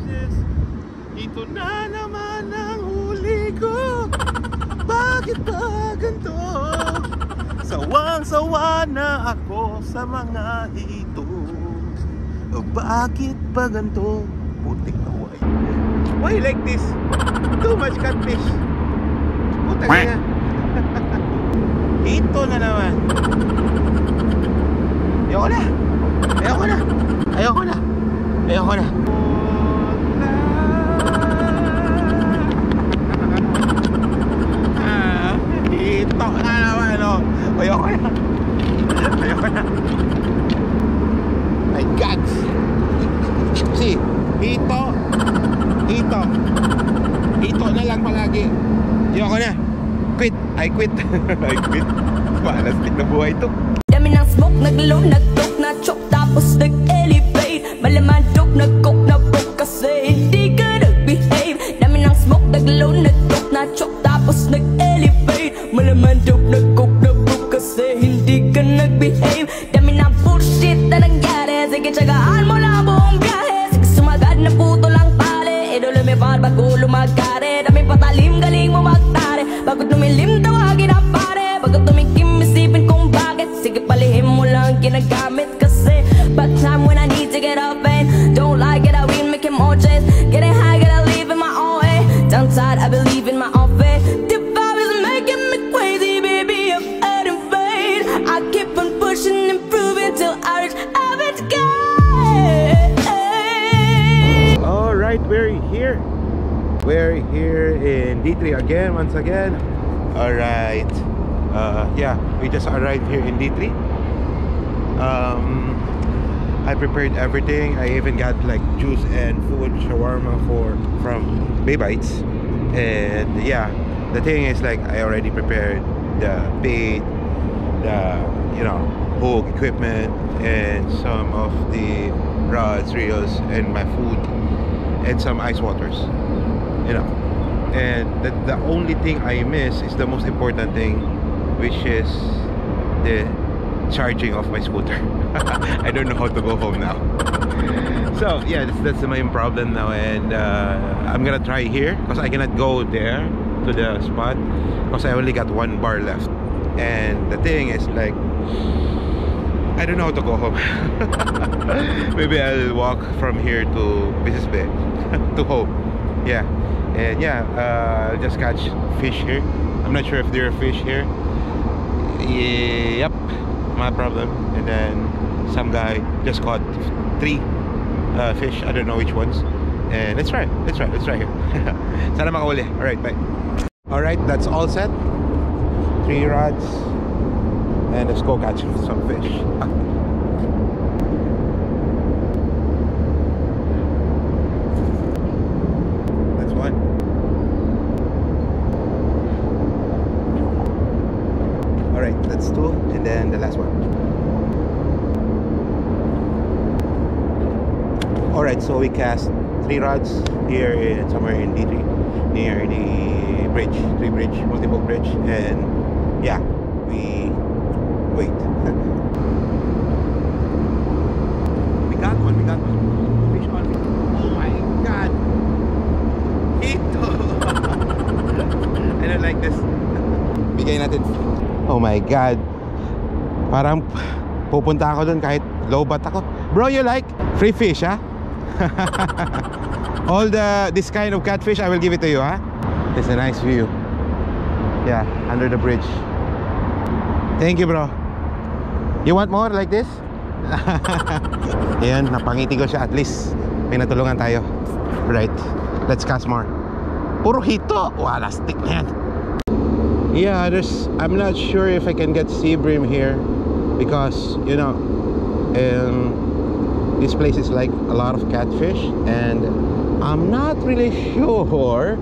excuses. Ito na naman ang huli ko. Bakit ba ganito? Sawang-sawa na ako sa mga ito. Bakit ba ganito? Putik na huwag. Why like this? Too much catfish. Putak na. Ito na naman. Ayoko na. Ayoko na. Ayoko na. Ayoko na. Ito na naman. Ayoko na. Ayoko na. My God. See, ito na lang palagi. Ayoko na. Quit. I quit. I quit. Malastik na buhay ito. Dami ng smoke, naglow, nag-talk, na-choke, tapos nag-elevate. Malaman joke, nag-coke, na-broke kasi hindi ka nag-behave. Dami ng smoke, naglow, nag-talk, na-choke, tapos nag-elevate. Malaman joke, nag-coke, na-broke kasi hindi ka nag-behave. Dami ng bullshit na nangyari, sige tsagaan mo lang buong biyahe. Sige sumagad na puto lang pare, idolo may par bago lumagare. Dami patalim, galing mo magtare, bago tumilim tawagin ang pare. Bago tumikim isipin kung bakit, sige palihim mo lang ginagamit kasi bad time when I need to get up and don't like it, I win making more chance. Getting high, gotta live in my own way. Downside, I believe in my own faith. The vibe is making me crazy, baby, I'm adding fade. I keep on pushing, improving till I reach average gain. Alright, we're here. We're here in D3 again, once again. Alright. Yeah, we just arrived here in D3. I prepared everything. I even got like juice and food, shawarma from Bay Bites. And yeah, the thing is like I already prepared the bait, the hook equipment, and some of the rods, reels, and my food, and some ice waters. And the only thing I miss is the most important thing, which is the charging of my scooter. I don't know how to go home now. So yeah, that's the main problem now, and I'm gonna try here because I cannot go there to the spot because I only got 1 bar left. And the thing is like I don't know how to go home. Maybe I'll walk from here to Business Bay to home. Yeah. And yeah, I'll just catch fish here. I'm not sure if there are fish here. Yep, my problem. And then some guy just caught 3 fish. I don't know which ones. And let's try here. Sana makauli. Alright, bye. Alright, that's all set. 3 rods. And let's go catch some fish. That's 2, and then the last one. Alright, so we cast 3 rods here somewhere in D3 near the bridge, 3 bridge, multiple bridge, and yeah, we wait. We got one. Fish on. Oh my God! Ito. I don't like this. Bigay natin. Oh my God, parang pupunta ako dun kahit low bat ako. Bro, you like free fish, huh? All this kind of catfish, I will give it to you, huh? It's a nice view. Yeah, under the bridge. Thank you, bro. You want more like this? Ayan, napangiti ko siya. At least may natulungan tayo. Right, let's cast more. Puro hito. Wala, stick na yan. Yeah, I'm not sure if I can get sea bream here because this place is like a lot of catfish, and I'm not really sure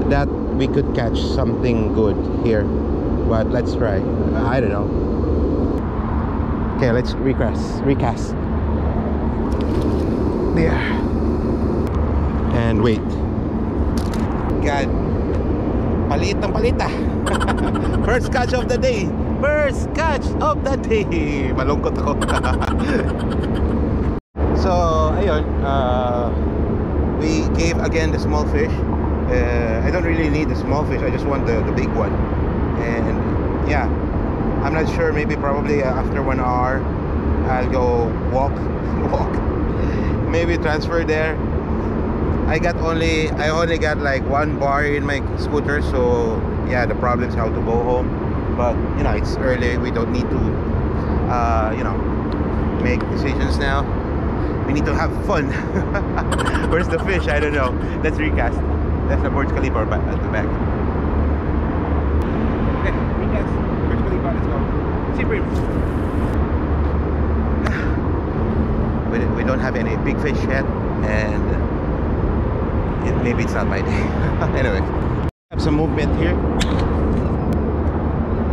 that we could catch something good here, but let's try. I don't know. Okay, let's recast there and wait. God, palit ng palita. First catch of the day. Malungkot ako. So ayun, we gave again the small fish. I don't really need the small fish, I just want the big one. And yeah, I'm not sure, maybe probably after 1 hour I'll go walk maybe transfer there. I only got like 1 bar in my scooter, so yeah, the problem is how to go home. But you know, it's early, we don't need to you know, make decisions now. We need to have fun. Where's the fish? I don't know. Let's recast. That's the Burj Khalifa at the back. Okay, recast. Burj Khalifa, let's go. Sea bream. We don't have any big fish yet, and maybe it's not my day. Anyway, have some movement here.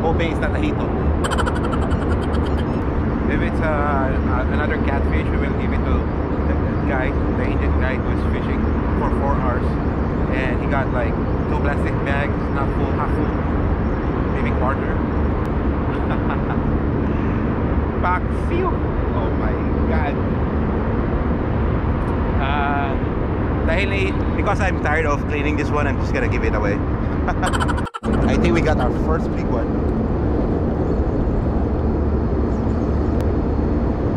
Hoping it's not a hito. If it's another catfish, we will give it to the guy, the Indian guy who is fishing for 4 hours, and he got like 2 plastic bags, not full, half full, maybe quarter. Paksiw! Oh my god! Because I'm tired of cleaning this one, I'm just gonna give it away. I think we got our first big one.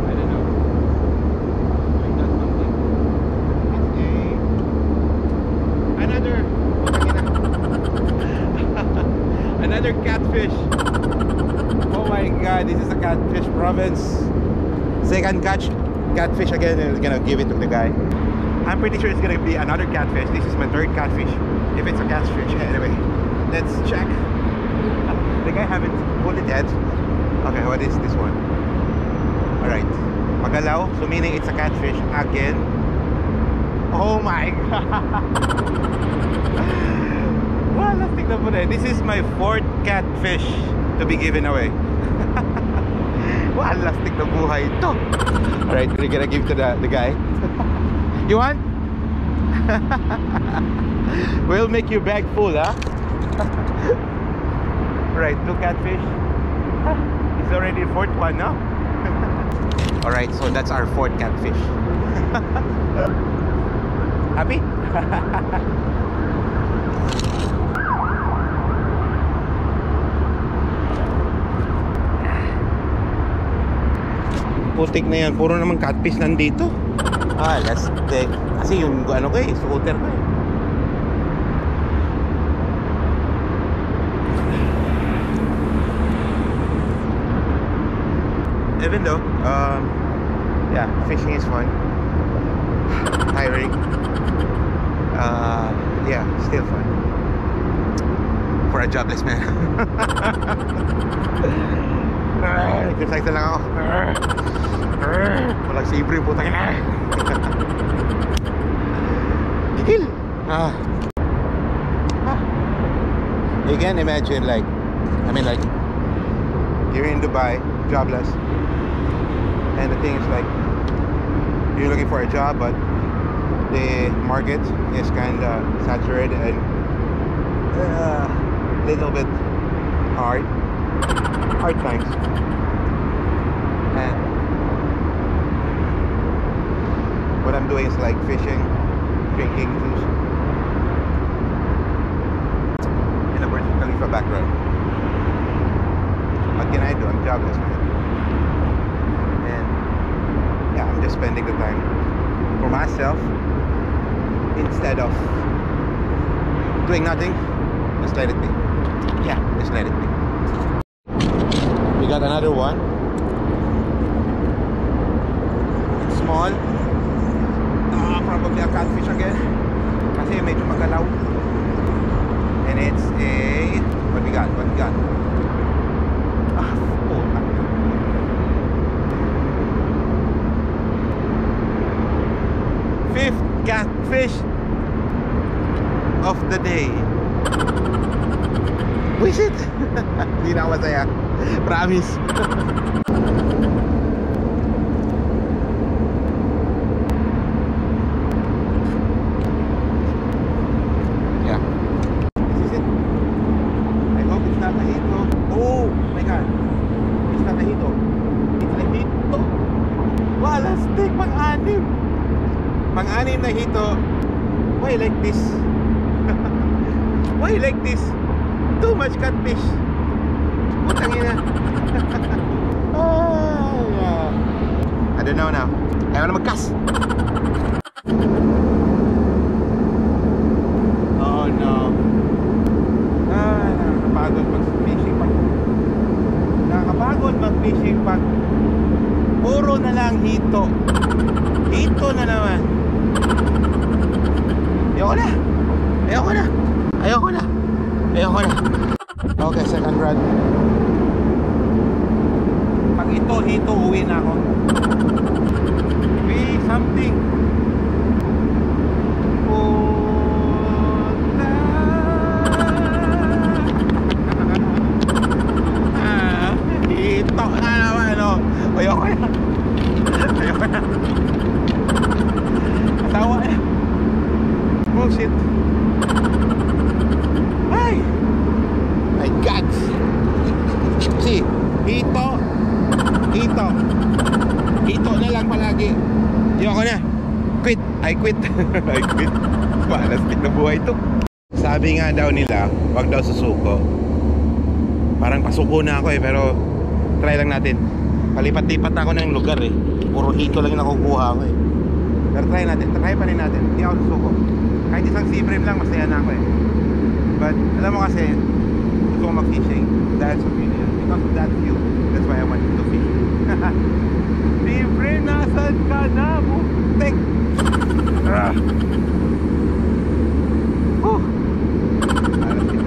I don't know. We got something. It's another catfish. Oh my god, this is a catfish province. Second catfish again, and we're gonna give it to the guy. I'm pretty sure it's gonna be another catfish. This is my 3rd catfish, if it's a catfish. Anyway, let's check. The guy haven't pulled it yet. Okay, what is this one? Alright, magalaw, so meaning it's a catfish again. Oh my god. Wala, tignan mo na. This is my 4th catfish to be given away. Wala, lastik na buhay ito. Alright, we're gonna give to the guy. You want? We'll make you bag full, huh? Right, 2 catfish. It's already 4th one, no? Alright, so that's our 4th catfish. Happy? Putik na yan, puro naman catfish nandito. Let's take, kasi yung ano ko scooter ko Even though, yeah, fishing is fun, tiring, yeah, still fun for a jobless man. Exercise na lang ako. Walang sibri, putang ina. Gigil. You can imagine, like, I mean, like, you're in Dubai, jobless, and the thing is, like, you're looking for a job, but the market is kind of saturated and little bit hard times. And what I'm doing is like fishing, drinking juice in the Burj Khalifa background. What can I do? I'm jobless, man. And yeah, I'm just spending the time for myself instead of doing nothing. Just let it be. Yeah, just let it be. We got another one. It's small. Probably a catfish again. Kasi medyo magalaw. And it's a... What we got? What we got? Fifth catfish of the day. Wish it! Hindi na ako masaya. Promise. Yeah. This is it. I hope it's not a hito. Oh my god. It's not a hito. It's a hito. Wala, stick. Pang-anim. Pang-anim na hito Why like this? Why like this? Too much catfish. Putang ina. I don't know now. Ayaw na mag-cast. Oh no. Nakakapagod mag-fishing pag. Nakakapagod mag-fishing pag. Puro na lang hito. Hito na naman. Ayoko na. Ayoko na. Ayoko na. Ayoko na. Okay, second rod. Pag ito, hito, uwi na ako. Be something. Hito na naman, no? Ayoko na. Ayoko na. Tawa na. Bullshit. Ay! My God! See, hito. Hito. Hito na lang palagi. Ayoko na. Quit. I quit. I quit. Palastik na buhay to. Sabi nga daw nila, wag daw susuko. Parang pasuko na ako eh, pero try lang natin. Palipat-lipat ako ng lugar eh. Puro hito lang yung nakukuha ako eh. Pero try natin. Try pa rin natin. Hindi ako susuko. Kahit isang sea frame lang, masaya na ako eh. But alam mo kasi, gusto ko mag-fishing. That's opinion. Because of that view, that's why I want to fish. Sea frame, nasan ka na? Butik! Alam,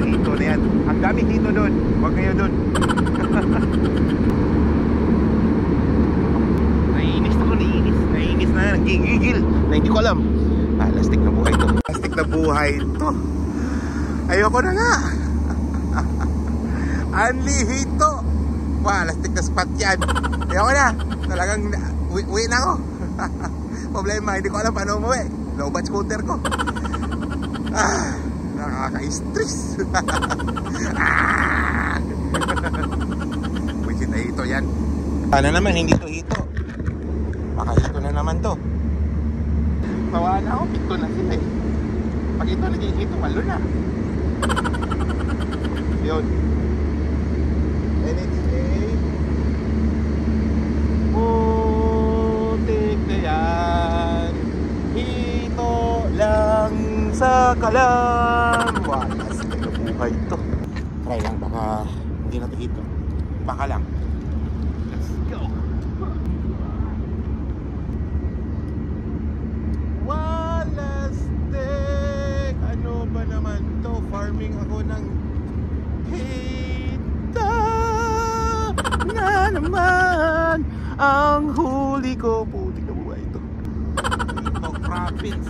hito na yan. Ang gamit hito doon. Huwag kayo doon. Naiinis ako, naiinis. Naiinis na, nagigigil. Na hindi ko alam. Plastic na buhay to. Plastic na buhay to. Ayoko na nga. Anli hito. Plastic na spot yan. Ayoko na. Talagang uwi na ako. Problema, hindi ko alam paano umuwi. Low-bat scooter ko. Nakaka-stress. Wisit na hito yan. Sana naman hindi to hito. Baka hito na naman to. Tawa na ako, pito na sila eh. Pag ito naging hito, malo na. Yun. And it's a putik na yan. Hito lang sa kalam. Walas na buhay ito. Try lang, baka hindi na ito hito. Baka lang. Let's go. Walastik. Ano ba naman to? Farming ako ng hita na naman. Ang huli ko. Putik na buhay ito. Ito province.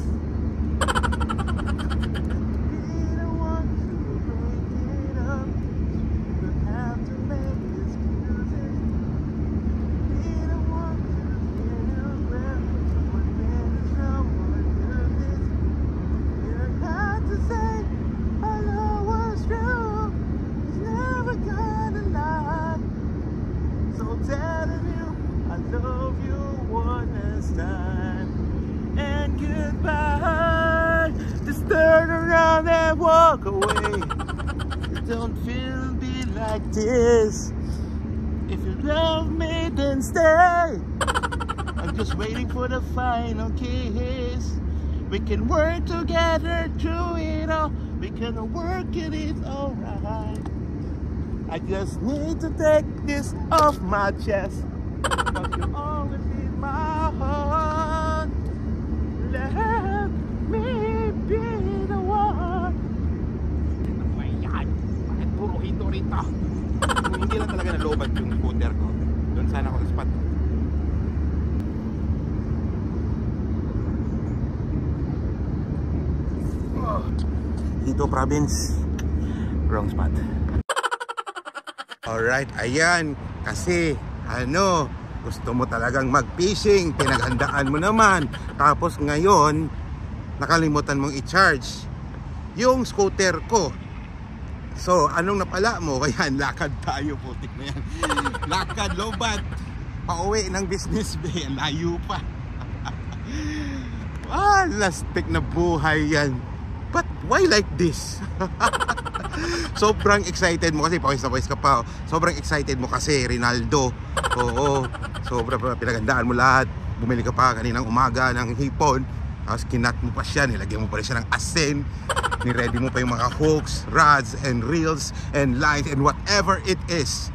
Walk away. Don't feel me like this. If you love me, then stay. I'm just waiting for the final kiss. We can work together through it all. We can work it alright. I just need to take this off my chest. But you're always in my heart. Let me be the one. Puro hito rito. Kung hindi lang talaga nalobat yung scooter ko, doon sana ako spot. Hito province. Wrong spot. Alright, ayan. Kasi, gusto mo talagang mag-fishing. Pinaghandaan mo naman. Tapos ngayon, nakalimutan mong i-charge yung scooter ko. So, anong napala mo? Kaya lakad tayo, putik na yan. Lakad, lobat. Pauwi ng Business Bay. Layo pa. Lastik na buhay yan. But why like this? Sobrang excited mo kasi pawis na pawis ka pa. Sobrang excited mo kasi Rinaldo. Oo, sobrang pinagandaan mo lahat. Bumili ka pa kaninang umaga ng hipon. Tapos kinat mo pa siya, nilagyan mo pa rin siya ng asin. Niready mo pa yung mga hooks, rods, and reels, and lines, and whatever it is.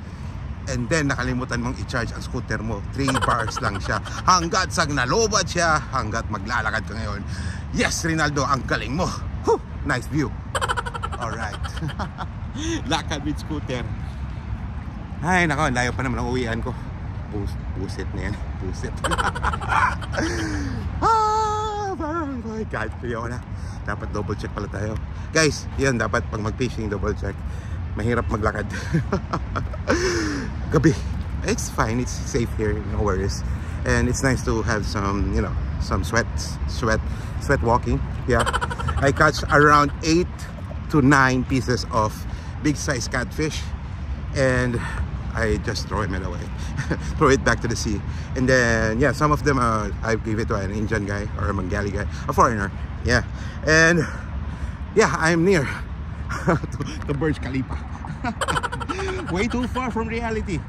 And then nakalimutan mong i-charge ang scooter mo. 3 bars lang siya. Hanggat sa nalobat siya, hanggat maglalakad ka ngayon. Yes, Rinaldo, ang galing mo. Whew, nice view. Alright. Lakad with scooter. Ay, nako, layo pa naman ang uwian ko. Buset na yan. Buset. Oh my God, ayaw na. Dapat double check pala tayo. Guys, yun, dapat pag mag-fishing, double check. Mahirap maglakad. Gabi. It's fine, it's safe here, no worries. And it's nice to have some, you know, some sweat walking. Yeah. I catch around 8 to 9 pieces of big size catfish. And I just throw them away. Throw it back to the sea. And then, yeah, some of them I give it to an Indian guy or a Bengali guy, a foreigner. Yeah. And, yeah, I'm near to Burj Khalifa. Way too far from reality.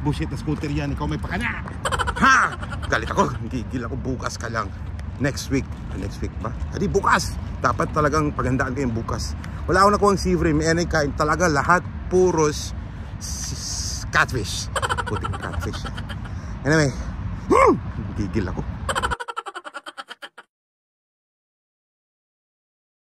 Bullshit na scooter yan. Ikaw may pakana. Ha! Galit ako. Gigil ako. Bukas ka lang. Next week. Next week ba? Hindi, bukas. Dapat talagang pagandaan kayong bukas. Wala akong nakuha ang sea bream. Any kind. Talaga lahat puros catfish. Puting catfish. Anyway, gigil ako.